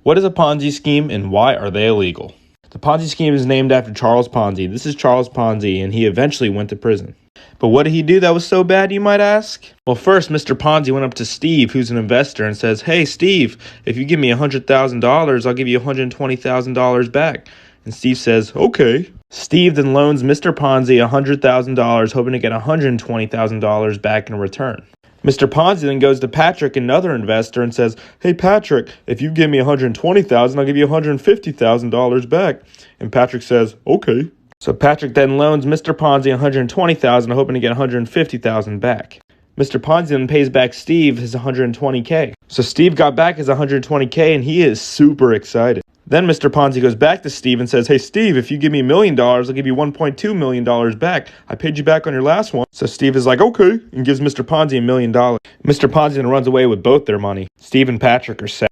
What is a Ponzi scheme and why are they illegal? The Ponzi scheme is named after Charles Ponzi. This is Charles Ponzi, and he eventually went to prison. But what did he do that was so bad, you might ask? Well, first, Mr. Ponzi went up to Steve, who's an investor, and says, "Hey, Steve, if you give me $100,000, I'll give you $120,000 back." And Steve says, "Okay." Steve then loans Mr. Ponzi $100,000, hoping to get $120,000 back in return. Mr. Ponzi then goes to Patrick, another investor, and says, "Hey, Patrick, if you give me $120,000, I'll give you $150,000 back." And Patrick says, "Okay." So Patrick then loans Mr. Ponzi $120,000, hoping to get $150,000 back. Mr. Ponzi then pays back Steve his $120K. So Steve got back his $120K, and he is super excited. Then Mr. Ponzi goes back to Steve and says, "Hey, Steve, if you give me $1 million, I'll give you $1.2 million back. I paid you back on your last one." So Steve is like, "Okay," and gives Mr. Ponzi $1 million. Mr. Ponzi then runs away with both their money. Steve and Patrick are sad.